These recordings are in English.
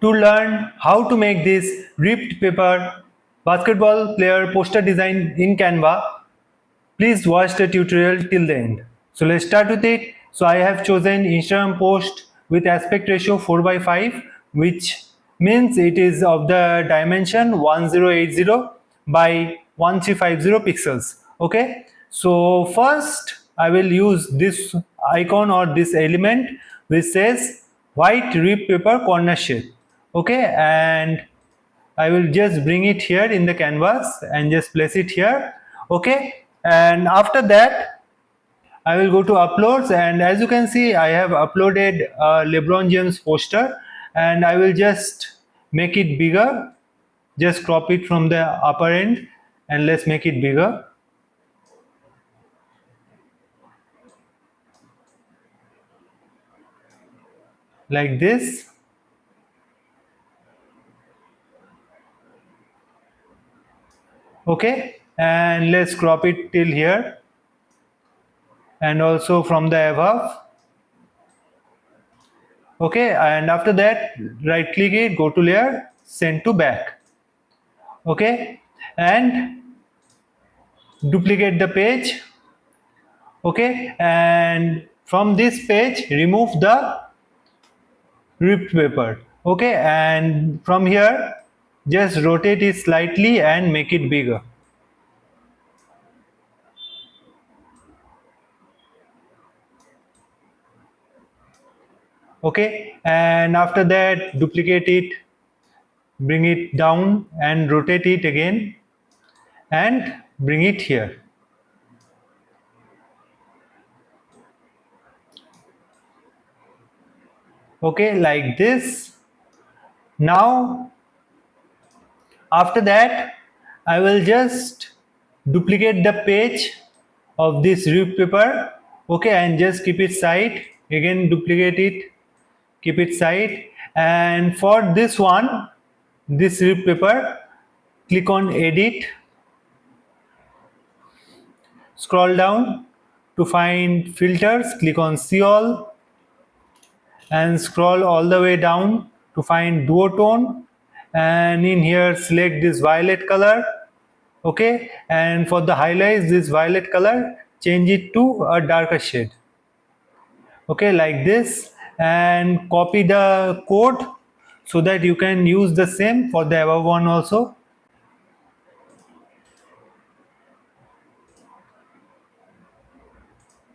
To learn how to make this ripped paper basketball player poster design in Canva, please watch the tutorial till the end. So let's start with it. So I have chosen Instagram post with aspect ratio 4:5, which means it is of the dimension 1080 by 1350 pixels. Okay, so first I will use this icon or this element which says white rip paper corner shape. Okay, and I will just bring it here in the canvas and just place it here. Okay, and after that I will go to uploads, and as you can see I have uploaded a LeBron James poster, and I will just make it bigger. Just crop it from the upper end and let's make it bigger. Like this. Okay, and let's crop it till here, and also from the above. Okay, and after that right click it, go to layer, send to back. Okay, and duplicate the page. Okay, and from this page remove the ripped paper. Okay, and from here just rotate it slightly and make it bigger. Okay, and after that duplicate it, bring it down and rotate it again and bring it here. Okay, like this. Now after that I will just duplicate the page of this ripped paper. Okay, and just keep it side, again duplicate it, keep it side, and for this one, this ripped paper, click on edit, scroll down to find filters, click on see all, and scroll all the way down to find duotone, and in here select this violet color. Okay, and for the highlights, this violet color, change it to a darker shade. Okay, like this, and copy the code so that you can use the same for the above one also.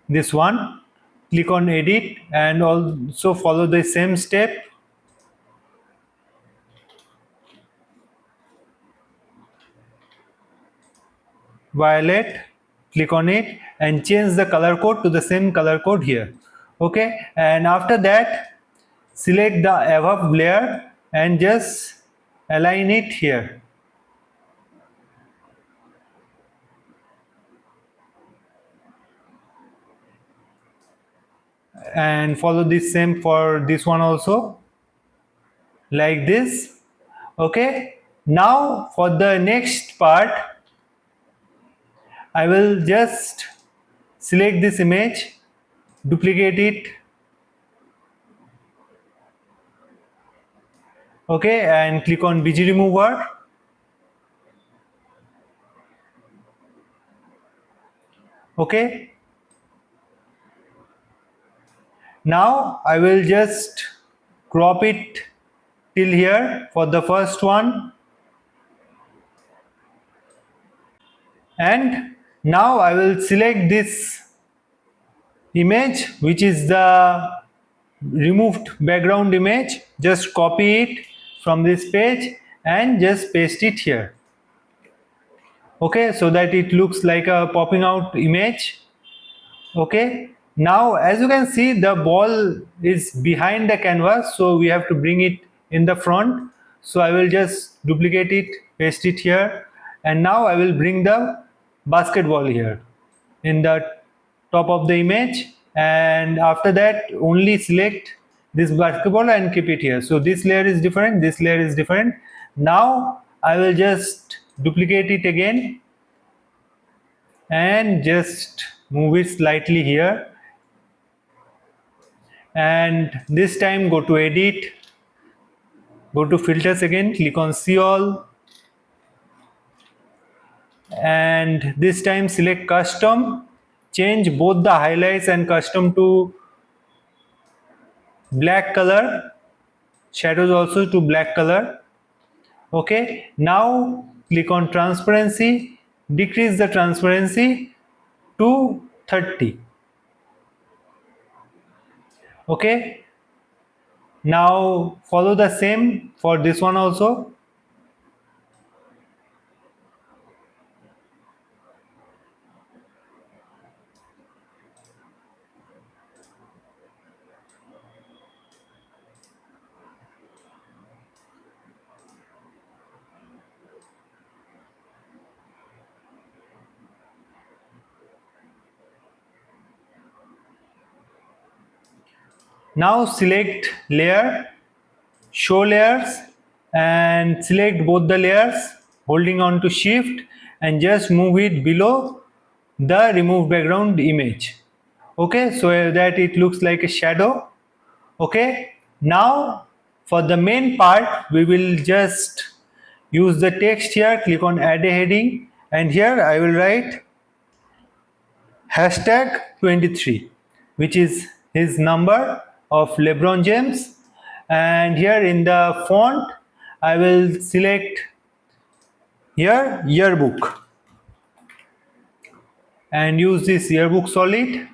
This one, click on edit and also follow the same step. Violet, click on it and change the color code to the same color code here. Okay, and after that select the above layer and just align it here. And follow the same for this one also, like this. Okay, now for the next part I will just select this image, duplicate it. Okay, and click on BG remover. Okay, now I will just crop it till here for the first one, and now I will select this image which is the removed background image, just copy it from this page and just paste it here. Okay, so that it looks like a popping out image. Okay, now as you can see the ball is behind the canvas, so we have to bring it in the front. So I will just duplicate it, paste it here, and now I will bring the basketball here in the top of the image, and after that only select this basketball and keep it here. So this layer is different, this layer is different. Now I will just duplicate it again and just move it slightly here, and this time go to edit, Go to filters again, click on see all, and this time select custom, change both the highlights and custom to black color, shadows also to black color. Okay, now click on transparency, decrease the transparency to 30. Okay, now follow the same for this one also. Now select layer, show layers, and select both the layers holding on to shift and just move it below the remove background image. Okay, so that it looks like a shadow. Okay, now for the main part we will just use the text here. Click on add a heading, and here I will write hashtag 23, which is his number of LeBron James. And here in the font I will select here yearbook and use this yearbook solid,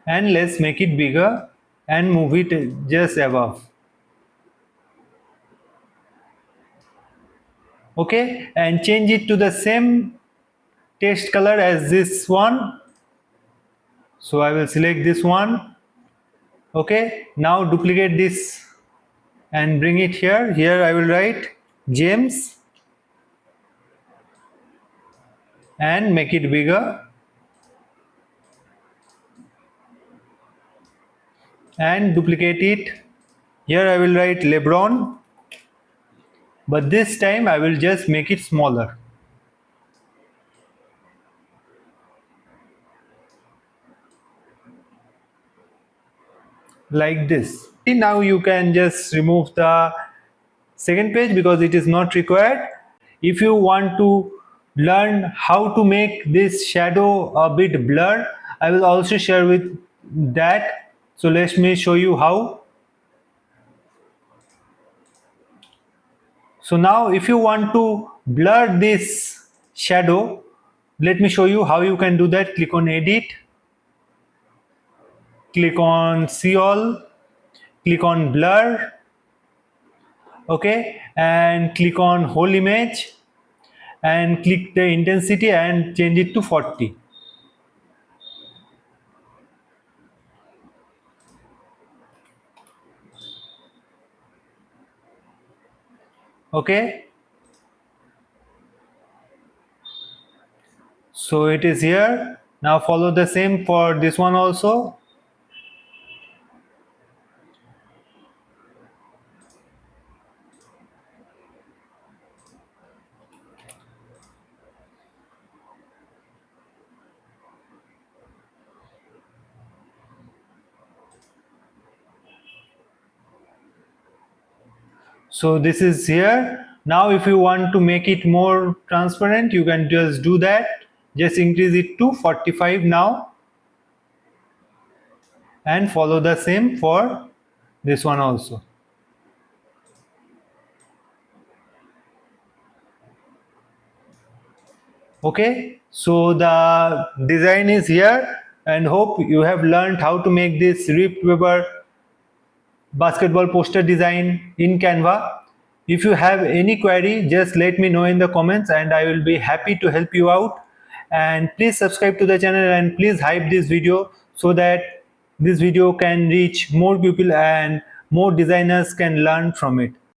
and let's make it bigger and move it just above. Okay, and change it to the same text color as this one. So I will select this one. Okay, now duplicate this and bring it here. Here I will write James and make it bigger, and duplicate it. Here I will write LeBron, but this time I will just make it smaller, like this. Now you can just remove the second page because it is not required. If you want to learn how to make this shadow a bit blur, I will also share with that. So let me show you how. So now if you want to blur this shadow, let me show you how you can do that. Click on edit, click on see all, click on blur, okay, and click on whole image and click the intensity and change it to 40. Okay, so it is here. Now follow the same for this one also. So this is here. Now if you want to make it more transparent, you can just do that. Just increase it to 45 now and follow the same for this one also. Okay, so the design is here, and hope you have learned how to make this ripped paper basketball poster design in Canva. If you have any query, just let me know in the comments and I will be happy to help you out. And please subscribe to the channel and please hype this video so that this video can reach more people and more designers can learn from it.